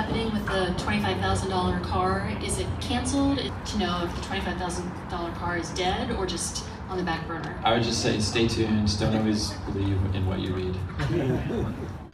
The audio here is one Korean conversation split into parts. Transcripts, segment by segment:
happening with the $25,000 car? Is it canceled to know if the $25,000 car is dead or just on the back burner? I would just say stay tuned. Don't always believe in what you read.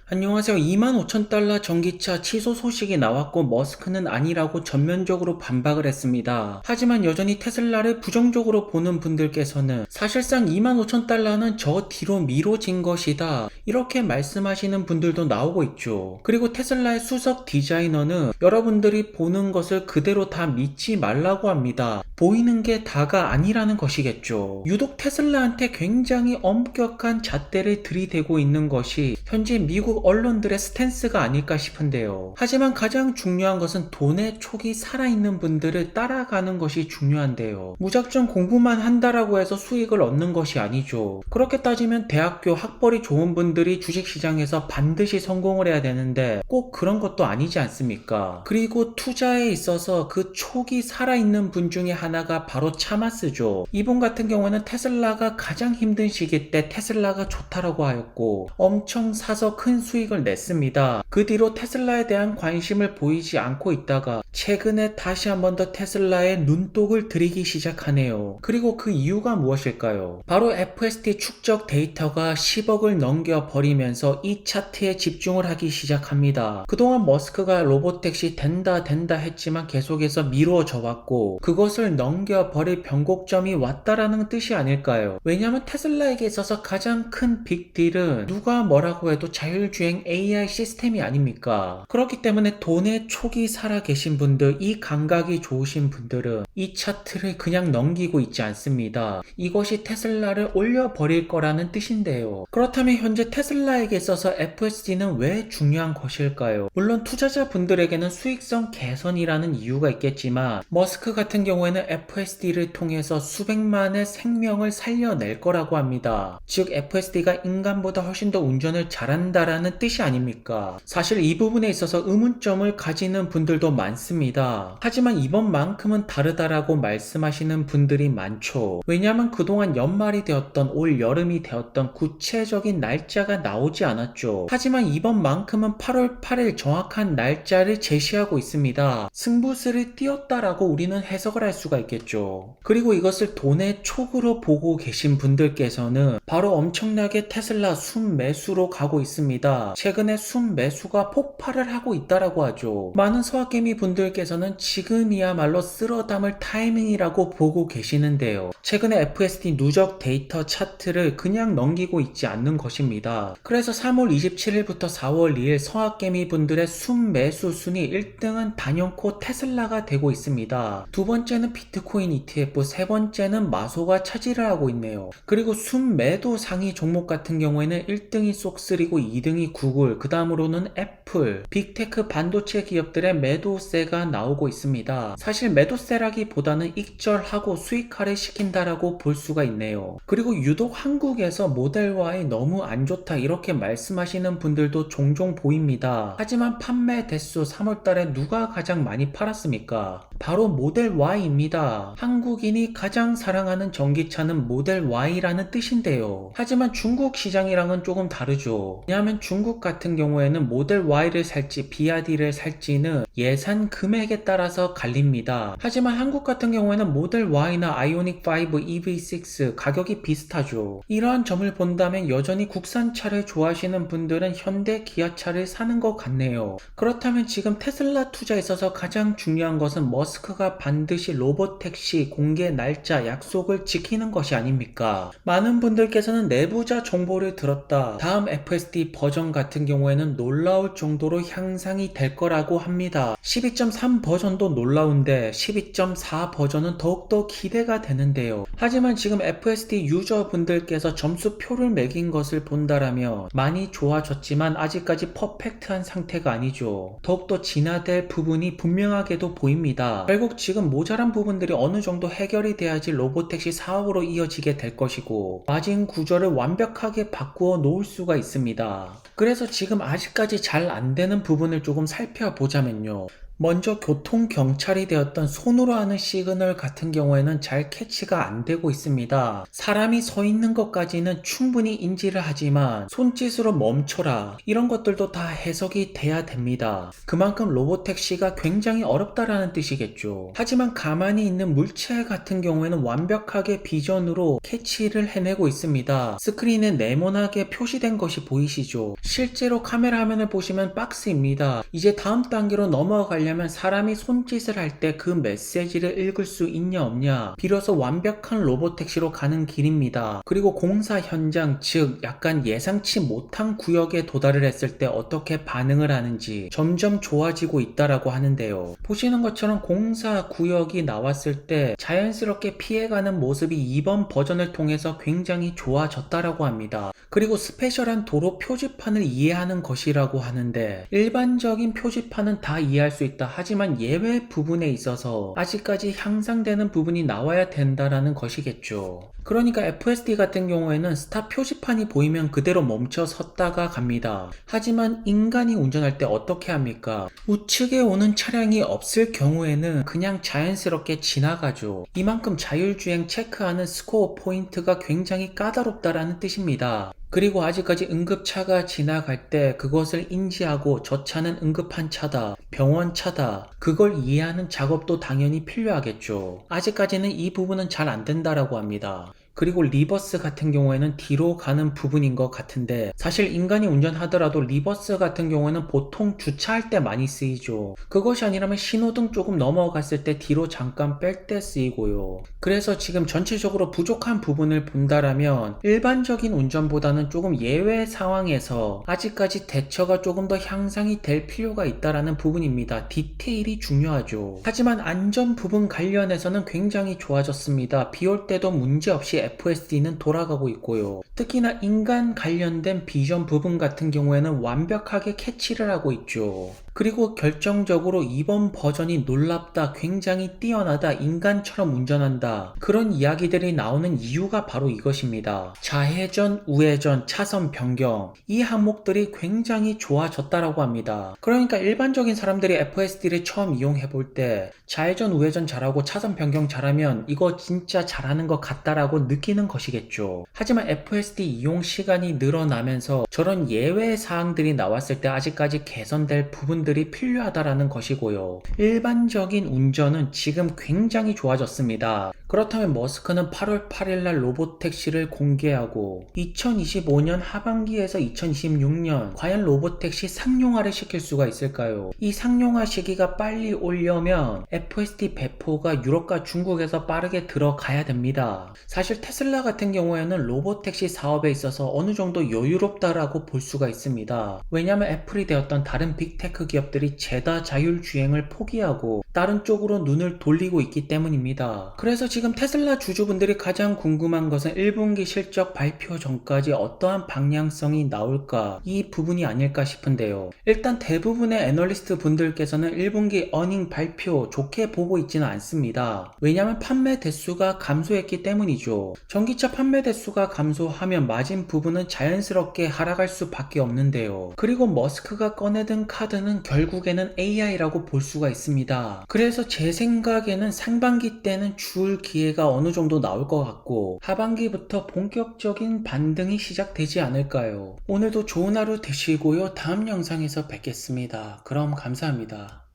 안녕하세요. 25,000달러 전기차 취소 소식이 나왔고 머스크는 아니라고 전면적으로 반박을 했습니다. 하지만 여전히 테슬라를 부정적으로 보는 분들께서는 사실상 25,000달러는 저 뒤로 미뤄진 것이다, 이렇게 말씀하시는 분들도 나오고 있죠. 그리고 테슬라의 수석 디자이너는 여러분들이 보는 것을 그대로 다 믿지 말라고 합니다. 보이는 게 다가 아니라는 것이겠죠. 유독 테슬라한테 굉장히 엄격한 잣대를 들이대고 있는 것이 현재 미국 언론들의 스탠스가 아닐까 싶은데요. 하지만 가장 중요한 것은 돈의 촉이 살아있는 분들을 따라가는 것이 중요한데요. 무작정 공부만 한다라고 해서 수익을 얻는 것이 아니죠. 그렇게 따지면 대학교 학벌이 좋은 분들이 주식시장에서 반드시 성공을 해야 되는데 꼭 그런 것도 아니지 않습니까? 그리고 투자에 있어서 그 촉이 살아있는 분 중에 하나가 바로 차마스죠. 이분 같은 경우는 테슬라가 가장 힘든 시기 때 테슬라가 좋다라고 하였고 엄청 사서 큰 수익을 냈습니다. 그 뒤로 테슬라에 대한 관심을 보이지 않고 있다가 최근에 다시 한 번 더 테슬라에 눈독을 들이기 시작하네요. 그리고 그 이유가 무엇일까요? 바로 FSD 축적 데이터가 10억을 넘겨버리면서 이 차트에 집중을 하기 시작합니다. 그동안 머스크가 로보택시 된다 했지만 계속해서 미루어져 왔고 그것을 넘겨버릴 변곡점이 왔다라는 뜻이 아닐까요? 왜냐하면 테슬라에게 있어서 가장 큰 빅딜은 누가 뭐라고 해도 자율주행 AI 시스템이 아닙니까? 그렇기 때문에 돈의 촉이 살아계신 분들, 이 감각이 좋으신 분들은 이 차트를 그냥 넘기고 있지 않습니다. 이것이 테슬라를 올려버릴 거라는 뜻인데요. 그렇다면 현재 테슬라에게 있어서 FSD는 왜 중요한 것일까요? 물론 투자자분들에게는 수익성 개선이라는 이유가 있겠지만 머스크 같은 경우에는 FSD를 통해서 수백만의 생명을 살려낼 거라고 합니다. 즉 FSD가 인간보다 훨씬 더 운전을 잘한다라는 뜻이 아닙니까? 사실 이 부분에 있어서 의문점을 가지는 분들도 많습니다. 하지만 이번만큼은 다르다라고 말씀하시는 분들이 많죠. 왜냐하면 그동안 연말이 되었던 올 여름이 되었던 구체적인 날짜가 나오지 않았죠. 하지만 이번만큼은 8월 8일 정확한 날짜를 제시하고 있습니다. 승부수를 띄웠다라고 우리는 해석을 할 수가 있겠죠. 그리고 이것을 돈의 촉으로 보고 계신 분들께서는 바로 엄청나게 테슬라 순매수로 가고 있습니다. 최근에 순매수가 폭발을 하고 있다라고 하죠. 많은 서학개미 분들께서는 지금이야말로 쓸어 담을 타이밍이라고 보고 계시는데요. 최근에 FSD 누적 데이터 차트를 그냥 넘기고 있지 않는 것입니다. 그래서 3월 27일부터 4월 2일 서학개미 분들의 순매수 순위 1등은 단연코 테슬라가 되고 있습니다. 두 번째는 비트코인 ETF, 세 번째는 마소가 차지를 하고 있네요. 그리고 순매도 상위 종목 같은 경우에는 1등이 쏙3고 2등이 구글, 그 다음으로는 애플, 빅테크 반도체 기업들의 매도세가 나오고 있습니다. 사실 매도세라기보다는 익절하고 수익화를 시킨다라고 볼 수가 있네요. 그리고 유독 한국에서 모델 Y 너무 안 좋다 이렇게 말씀하시는 분들도 종종 보입니다. 하지만 판매 대수 3월달에 누가 가장 많이 팔았습니까? 바로 모델 Y입니다. 한국인이 가장 사랑하는 전기차는 모델 Y라는 뜻인데요. 하지만 중국 시장이랑은 조금 다르죠. 왜냐하면 중국 같은 경우에는 모델 Y를 살지 BRD를 살지는 예산 금액에 따라서 갈립니다. 하지만 한국 같은 경우에는 모델 Y나 아이오닉 5, EV6 가격이 비슷하죠. 이러한 점을 본다면 여전히 국산차를 좋아하시는 분들은 현대 기아차를 사는 것 같네요. 그렇다면 지금 테슬라 투자에 있어서 가장 중요한 것은 머스크가 반드시 로보택시 공개 날짜 약속을 지키는 것이 아닙니까? 많은 분들께서는 내부자 정보를 들었다, 다음 FSD 버전 같은 경우에는 놀라울 정도로 향상이 될 거라고 합니다. 12.3 버전도 놀라운데 12.4 버전은 더욱더 기대가 되는데요. 하지만 지금 FSD 유저분들께서 점수표를 매긴 것을 본다라면 많이 좋아졌지만 아직까지 퍼펙트한 상태가 아니죠. 더욱더 진화될 부분이 분명하게도 보입니다. 결국 지금 모자란 부분들이 어느 정도 해결이 돼야지 로보택시 사업으로 이어지게 될 것이고 마진 구조를 완벽하게 바꾸어 놓을 수가 있습니다. 그래서 지금 아직까지 잘 안되는 부분을 조금 살펴보자면요. 먼저 교통경찰이 되었던 손으로 하는 시그널 같은 경우에는 잘 캐치가 안 되고 있습니다. 사람이 서 있는 것까지는 충분히 인지를 하지만 손짓으로 멈춰라 이런 것들도 다 해석이 돼야 됩니다. 그만큼 로보택시가 굉장히 어렵다라는 뜻이겠죠. 하지만 가만히 있는 물체 같은 경우에는 완벽하게 비전으로 캐치를 해내고 있습니다. 스크린에 네모나게 표시된 것이 보이시죠? 실제로 카메라 화면을 보시면 박스입니다. 이제 다음 단계로 넘어가려면 사람이 손짓을 할 때 그 메시지를 읽을 수 있냐 없냐, 비로소 완벽한 로보택시로 가는 길입니다. 그리고 공사 현장, 즉 약간 예상치 못한 구역에 도달을 했을 때 어떻게 반응을 하는지 점점 좋아지고 있다라고 하는데요. 보시는 것처럼 공사 구역이 나왔을 때 자연스럽게 피해가는 모습이 이번 버전을 통해서 굉장히 좋아졌다라고 합니다. 그리고 스페셜한 도로 표지판을 이해하는 것이라고 하는데, 일반적인 표지판은 다 이해할 수 있다. 하지만 예외 부분에 있어서 아직까지 향상되는 부분이 나와야 된다라는 것이겠죠. 그러니까 FSD 같은 경우에는 스탑 표지판이 보이면 그대로 멈춰 섰다가 갑니다. 하지만 인간이 운전할 때 어떻게 합니까? 우측에 오는 차량이 없을 경우에는 그냥 자연스럽게 지나가죠. 이만큼 자율주행 체크하는 스코어 포인트가 굉장히 까다롭다라는 뜻입니다. 그리고 아직까지 응급차가 지나갈 때 그것을 인지하고 저 차는 응급한 차다, 병원 차다, 그걸 이해하는 작업도 당연히 필요하겠죠. 아직까지는 이 부분은 잘 안 된다라고 합니다. 그리고 리버스 같은 경우에는 뒤로 가는 부분인 것 같은데, 사실 인간이 운전하더라도 리버스 같은 경우에는 보통 주차할 때 많이 쓰이죠. 그것이 아니라면 신호등 조금 넘어갔을 때 뒤로 잠깐 뺄 때 쓰이고요. 그래서 지금 전체적으로 부족한 부분을 본다라면 일반적인 운전보다는 조금 예외 상황에서 아직까지 대처가 조금 더 향상이 될 필요가 있다라는 부분입니다. 디테일이 중요하죠. 하지만 안전 부분 관련해서는 굉장히 좋아졌습니다. 비 올 때도 문제없이 FSD는 돌아가고 있고요. 특히나 인간 관련된 비전 부분 같은 경우에는 완벽하게 캐치를 하고 있죠. 그리고 결정적으로 이번 버전이 놀랍다, 굉장히 뛰어나다, 인간처럼 운전한다, 그런 이야기들이 나오는 이유가 바로 이것입니다. 좌회전, 우회전, 차선 변경, 이 항목들이 굉장히 좋아졌다라고 합니다. 그러니까 일반적인 사람들이 FSD를 처음 이용해 볼 때 좌회전, 우회전 잘하고 차선 변경 잘하면 이거 진짜 잘하는 것 같다라고 느끼는 것이겠죠. 하지만 FSD 이용 시간이 늘어나면서 저런 예외 사항들이 나왔을 때 아직까지 개선될 부분들이 필요하다라는 것이고요. 일반적인 운전은 지금 굉장히 좋아졌습니다. 그렇다면 머스크는 8월 8일날 로보택시를 공개하고 2025년 하반기에서 2026년 과연 로보택시 상용화를 시킬 수가 있을까요? 이 상용화 시기가 빨리 오려면 FSD 배포가 유럽과 중국에서 빠르게 들어가야 됩니다. 사실 테슬라 같은 경우에는 로보택시 사업에 있어서 어느 정도 여유롭다라고 볼 수가 있습니다. 왜냐하면 애플이 되었던 다른 빅테크 기업들이 죄다 자율주행을 포기하고 다른 쪽으로 눈을 돌리고 있기 때문입니다. 그래서 지금 테슬라 주주분들이 가장 궁금한 것은 1분기 실적 발표 전까지 어떠한 방향성이 나올까, 이 부분이 아닐까 싶은데요. 일단 대부분의 애널리스트 분들께서는 1분기 어닝 발표 좋게 보고 있지는 않습니다. 왜냐하면 판매 대수가 감소했기 때문이죠. 전기차 판매 대수가 감소하면 마진 부분은 자연스럽게 하락할 수밖에 없는데요. 그리고 머스크가 꺼내든 카드는 결국에는 AI라고 볼 수가 있습니다. 그래서 제 생각에는 상반기 때는 줄 기회가 어느 정도 나올 것 같고 하반기부터 본격적인 반등이 시작되지 않을까요? 오늘도 좋은 하루 되시고요. 다음 영상에서 뵙겠습니다. 그럼 감사합니다.